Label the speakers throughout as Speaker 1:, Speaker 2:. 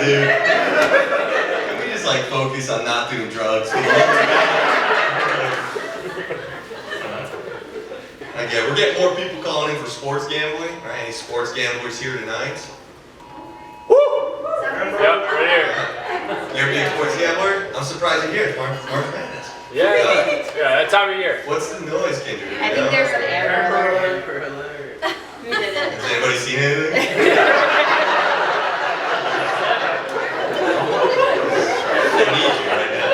Speaker 1: dude. Can we just like focus on not doing drugs? Okay, we're getting more people calling in for sports gambling. All right, any sports gamblers here tonight?
Speaker 2: Woo! Yep, right here.
Speaker 1: You're a big sports gambler? I'm surprised you're here. It's March Madness.
Speaker 2: Yeah, that time of year.
Speaker 1: What's the noise, Kendra?
Speaker 3: I think there's an error alert. Who did it?
Speaker 1: Has anybody seen anything? I need you right now.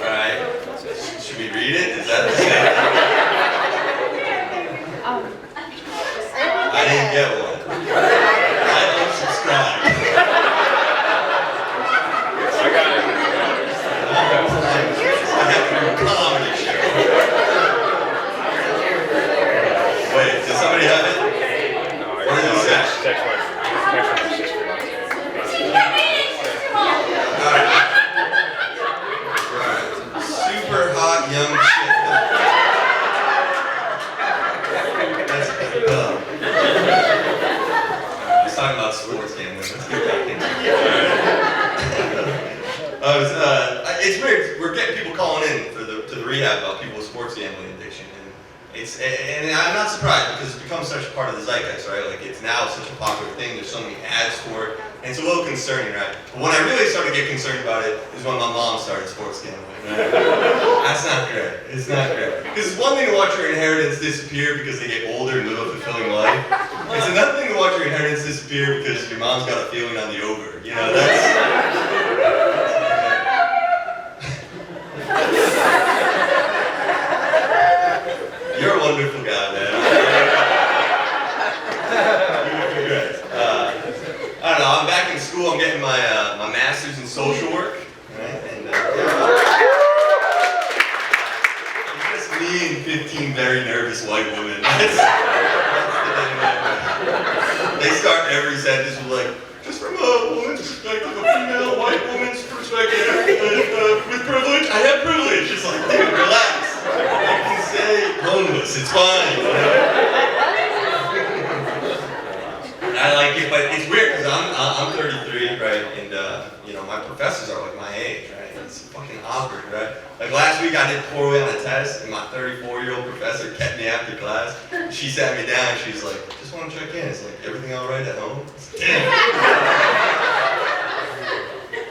Speaker 1: Alright. Should we read it? Is that the same? I didn't get one. I unsubscribed.
Speaker 2: I got it.
Speaker 1: I have to do a comedy show. Wait, does somebody have it?
Speaker 2: No, I
Speaker 1: What does it say?
Speaker 2: text my sister.
Speaker 1: Alright. Super hot young chick. That's dumb. Let's talk about sports gambling. Let's get back into it. It's weird. We're getting people calling in to the rehab about people with sports gambling addiction. And I'm not surprised because it's become such a part of the zeitgeist, right? Like it's now such a popular thing. There's so many ads for it, and it's a little concerning, right? But when I really started to get concerned about it is when my mom started sports gambling. Right? That's not great. It's not great. Because it's one thing to watch your inheritance disappear because they get older and live a fulfilling life. It's another thing to watch your inheritance disappear because your mom's got a feeling on the over. You know, that's. You're a wonderful guy, man. You're great. I don't know. I'm back in school. I'm getting my my master's in social work, right? And it's just me and 15 very nervous white women. They start every sentence with like, just from a woman's perspective, a female white woman's perspective, with privilege. I have privilege. It's like, dude, relax. You can say homeless, it's fine. I like it, but it's weird because I'm 33, right? And you know, my professors are like my age, right? It's fucking awkward, right? Like last week I did poorly on a test, and my 34-year-old professor kept me after class. She sat me down, and she's like, "Just want to check in. It's like everything all right at home?" Damn.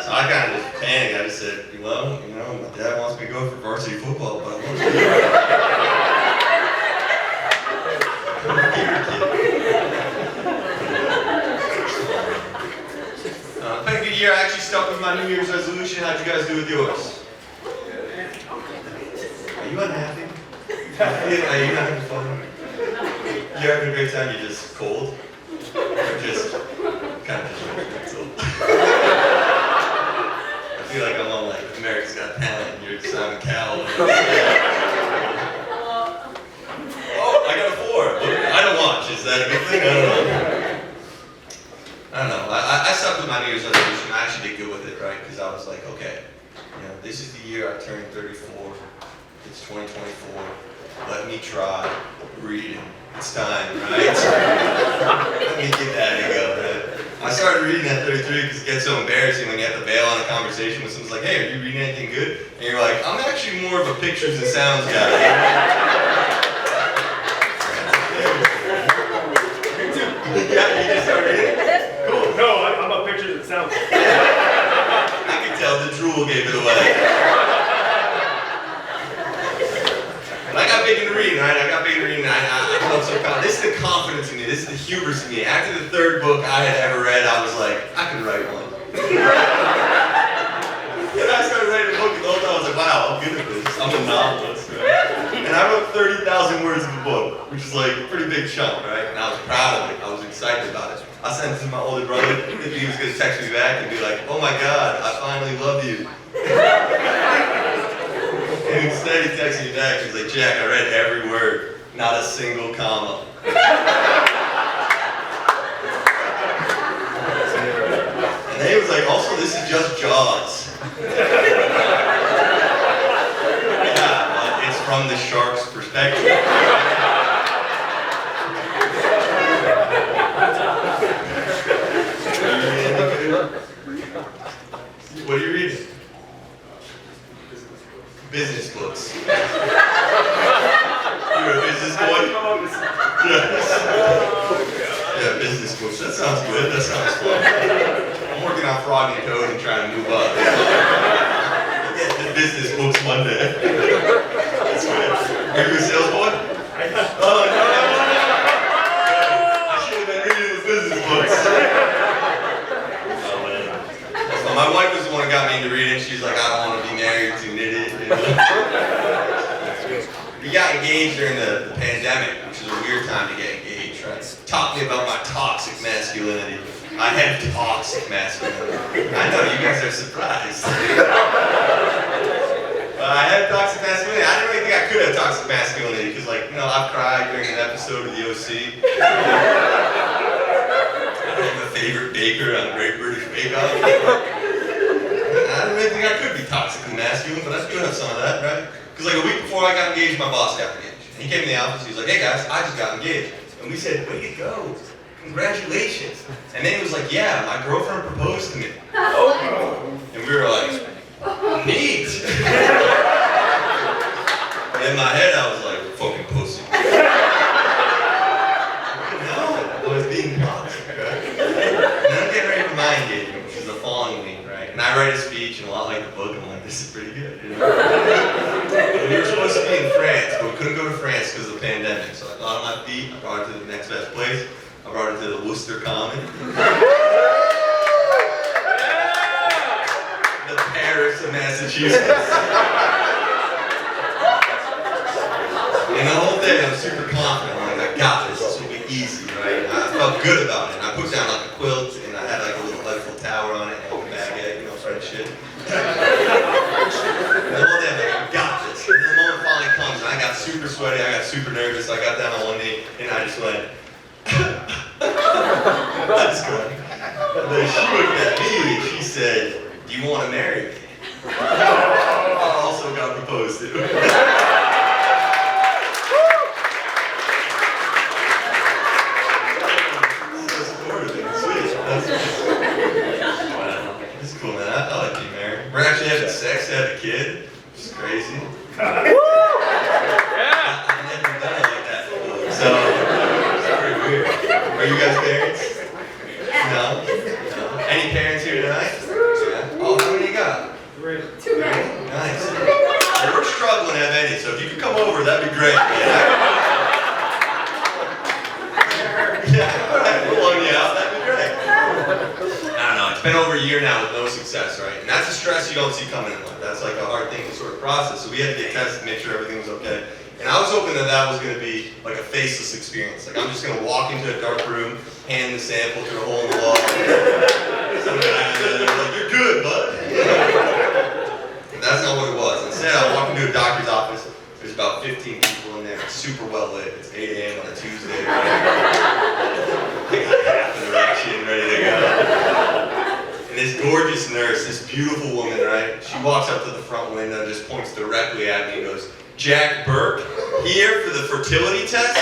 Speaker 1: So I kind of just panicked. I just said, "Well, you know, my dad wants me to go for varsity football, but I want to do it." It's been a good year. I actually stuck with my New Year's resolution. How'd you guys do with yours? Are you unhappy? Are you not having fun? You're having a great time, you're just cold? Or just kind of judgmental? I feel like I'm on like America's Got Talent and you're Simon Cowell. Oh, I got a 4. I don't watch. Is that a good thing? I don't know. I stuck with my New Year's resolution. I actually did good with it, right? Because I was like, okay, you know, this is the year I turned 34. It's 2024. Let me try reading. It's time, right? Let me get that ego, right? I started reading at 33 because it gets so embarrassing when you have to bail on a conversation with someone's like, "Hey, are you reading anything good?" And you're like, "I'm actually more of a pictures and sounds guy." Yeah, you just started reading? Cool.
Speaker 4: No, I'm a pictures and sounds.
Speaker 1: I can tell the drool gave it away. But I got big into reading, right? I got big into reading. I felt so confident. This is the confidence in me. This is the hubris in me. After the 3rd book I had ever read, I was like, I can write one. And I started writing a book, and the whole time I was like, wow, I'm good at this. I'm a novelist, right? And I wrote 30,000 words of a book, which is like a pretty big chunk, right? And I was proud of it. I was excited about it. I sent it to my older brother, thinking he was going to text me back and be like, "Oh my God, I finally love you." And instead he texted me back, he's like, "Jack, I read every word, not a single comma." And then he was like, "Also, this is just Jaws." Yeah, but it's from the shark's perspective. business books. You're a business boy? Yeah, business books. That sounds good. That sounds fun. I'm working on Frog and Toad and trying to move up. Yeah, the business books one day. That's good. Are you a sales boy? Oh, no. I should have been reading the business books. Oh, man. So my wife was the one who got me into reading. She's like, I don't want to be married to an idiot. You know? We got engaged during the pandemic, which is a weird time to get engaged, right? Taught me about my toxic masculinity. I have toxic masculinity. I know, you guys are surprised. I had toxic masculinity. I didn't really think I could have toxic masculinity because, like, you know, I've cried during an episode of the OC. I'm a favorite baker on Great British Bake Off. I didn't really think I could be toxically masculine, but I do have some of that, right? Because like a week before I got engaged, my boss got engaged. And he came in the office, he was like, hey guys, I just got engaged. And we said, way to go, congratulations. And then he was like, yeah, my girlfriend proposed to me. And we were like, neat. And in my head, I was like, fucking pussy. No, I was being toxic, right? And then I'm getting ready for my engagement, which is the following week, right? And I write a speech, and a lot like the book, I'm like, this is pretty good, you know? We were supposed to be in France, but we couldn't go to France because of the pandemic. So I thought on my feet, I brought it to the next best place. I brought it to the Worcester Common. The Paris of Massachusetts. And the whole day I was super confident. I'm like, I got this. This will be easy, right? And I felt good about it. And I put down like a quilt, and I had like a little Eiffel Tower on it, and a baguette, you know, French shit. And the whole day I'm like, I got this. And then the moment finally comes, and I got super sweaty, I got super nervous, I got down on one knee, and I just went, that's good. And then she looked at me, and she said, do you want to marry me? I also got proposed to. So supportive, sweet. That's cool, man. I like being married. We're actually having sex to have a kid, which is crazy. I've never done it like that before, so it's pretty weird. Are you guys parents? No? Any parents here tonight? Yeah. Oh, how many you got?
Speaker 3: 3.
Speaker 1: Nice. Well, we're struggling to have any, so if you could come over, that'd be great. Yeah, all right, we'll loan you out, that'd be great. I don't know, it's been over a year now with no success, right? And that's a stress you don't see coming in life. That's like a hard thing to sort of process. So we had to get tested to make sure everything was okay. And I was hoping that that was going to be like a faceless experience. Like I'm just going to walk into a dark room, hand the sample through a hole in the wall. Some guy there, like, you're good, bud. And that's not what it was. Instead, I walked into a doctor's office. There's about 15 people in there. It's super well lit. It's 8 a.m. on a Tuesday. Right? I got half an erection, ready to go. And this gorgeous nurse, this beautiful woman, right? She walks up to the front window, just points directly at me and goes, Jack Burke, here for the fertility test?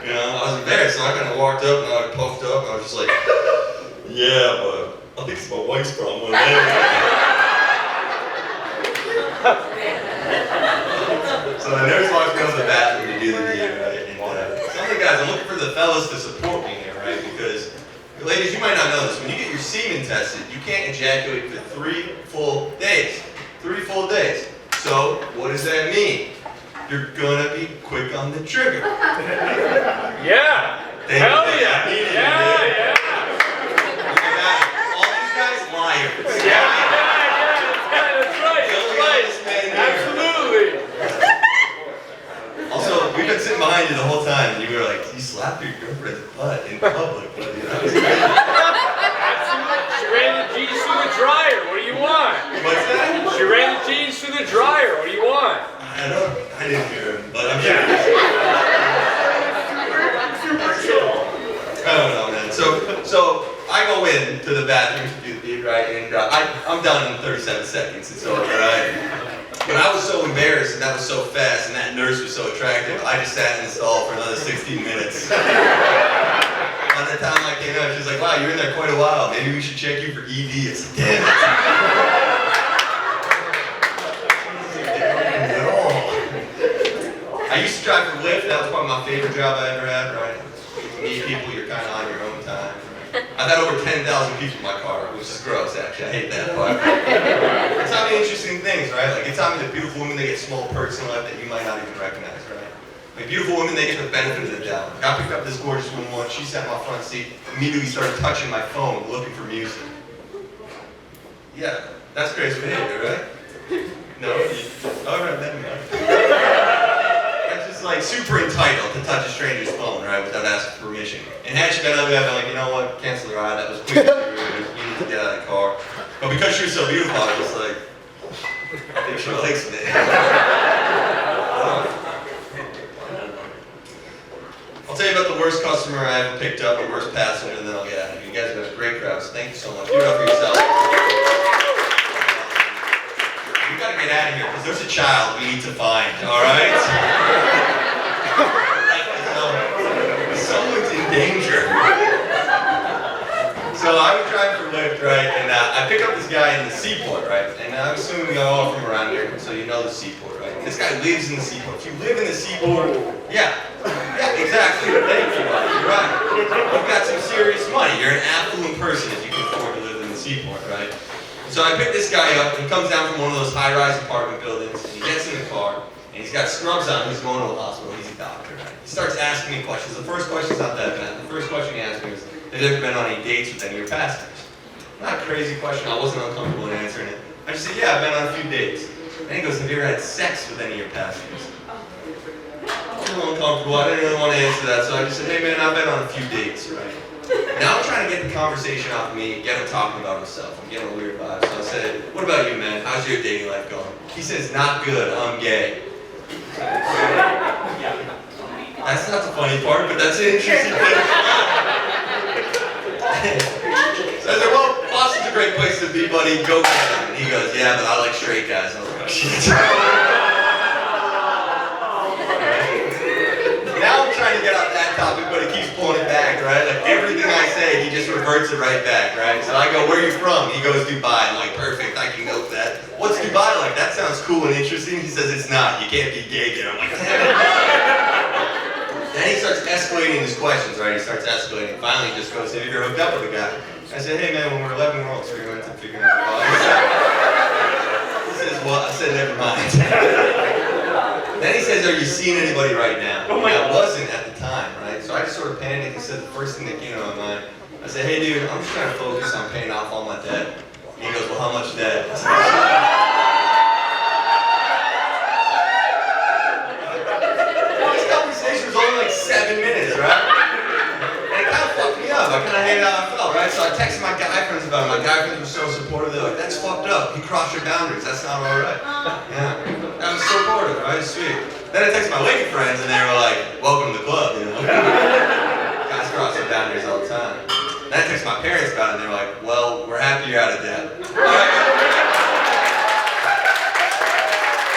Speaker 1: You know, I was embarrassed, so I kind of walked up and I puffed up and I was just like, yeah, but I think it's my wife's problem. So the nurse walks me out to the bathroom to do the deed, right? And some of the guys, I'm looking for the fellas to support me here, right? Because, ladies, you might not know this, when you get your semen tested, you can't ejaculate for 3 full days. 3 full days. So, what does that mean? You're gonna be quick on the trigger.
Speaker 2: Yeah! Hell yeah! Yeah!
Speaker 1: All these guys, liars.
Speaker 2: That's right! Absolutely!
Speaker 1: Also, we've been sitting behind you the whole time, and you were like, you slapped your girlfriend's butt in public, buddy.
Speaker 2: Absolutely. She ran the jeans through the dryer. What do you want?
Speaker 1: What's that?
Speaker 2: She ran the jeans through the dryer. What do you want?
Speaker 1: I didn't hear him, but I'm sure. I don't know, man. So I go in to the bathroom to do the deed, right? And I'm done in 37 seconds. It's over, right? But I was so embarrassed, and that was so fast, and that nurse was so attractive, I just sat in the stall for another 16 minutes. By the time I came out, she was like, wow, you're in there quite a while. Maybe we should check you for ED. It's like, damn it. I used to drive for Lyft. That was probably my favorite job I ever had, right? You meet people, you're kind of on your own time. I've had over 10,000 people in my car, which is gross, actually. I hate that part. It taught me interesting things, right? Like, it taught me that beautiful women, they get small perks in life that you might not even recognize, right? Like, beautiful women, they get the benefit of the doubt. Like, I picked up this gorgeous woman once. She sat in my front seat, immediately started touching my phone, looking for music. Yeah, that's crazy behavior, right? No? Alright, then no. That's just like super entitled to touch a stranger's phone, right, without asking permission. And had she been ugly, I'd be like, you know what, cancel the ride, that was quick, you need to get out of the car. But because she was so beautiful, I was like, I think she likes me. I'll tell you about the worst customer I ever picked up, the worst passenger, and then I'll get out of here. You guys have been a great crowd, so thank you so much. Give it up for yourself. You gotta get out of here, because there's a child we need to find, alright? Someone's in danger. So I was driving for Lyft, right, and I pick up this guy in the seaport, right, and I'm assuming you're all from around here, so you know the seaport, right? And this guy lives in the seaport. If you live in the seaport, yeah, exactly. Thank you, buddy. You're right. You've got some serious money. You're an affluent person if you can afford to live in the seaport, right? So I pick this guy up, and he comes down from one of those high-rise apartment buildings, and he gets in the car, and he's got scrubs on. He's going to the hospital. He's a doctor, right? He starts asking me questions. The first question's not that bad. The first question he asked me was, have you ever been on any dates with any of your passengers? Not a crazy question. I wasn't uncomfortable in answering it. I just said, yeah, I've been on a few dates. And he goes, have you ever had sex with any of your passengers? I was a little uncomfortable. I didn't really want to answer that, so I just said, hey man, I've been on a few dates, right? Now I'm trying to get the conversation off of me, get him talking about himself. I'm getting a weird vibe. So I said, what about you, man? How's your dating life going? He says, not good. I'm gay. That's not the funny part, but that's an interesting thing. So I said, well, Boston's a great place to be, buddy. Go get him. And he goes, yeah, but I like straight guys. I was like, oh, shit. Now I'm trying to get off that topic, but he keeps pulling it back, right? Like everything I say, he just reverts it right back, right? So I go, where are you from? He goes, Dubai. I'm like, perfect, I can go with that. What's Dubai like? That sounds cool and interesting. He says, it's not. You can't be gay there. I'm like, damn it. Then he starts escalating his questions, right? He starts escalating. Finally, he just goes, have you ever hooked up with a guy? I said, hey man, when we were 11 years old, so we went to figure out He says, what? I said, never mind. Then he says, are you seeing anybody right now? And I wasn't at the time, right? So I just sort of panicked and said the first thing that came to my mind. I said, hey dude, I'm just trying to focus on paying off all my debt. And he goes, well, how much debt? I said, this conversation was only like 7 minutes, right? And it kind of fucked me up. I kind of hated how I felt, right? So I texted my guy friends about it. My guy friends were so supportive. They're like, that's fucked up. You crossed your boundaries. That's not all right. Yeah. I was supportive, right? Sweet. Then I texted my lady friends and they were like, welcome to the club, you know? Guys cross their boundaries all the time. Then I texted my parents about it and they were like, well, we're happy you're out of debt.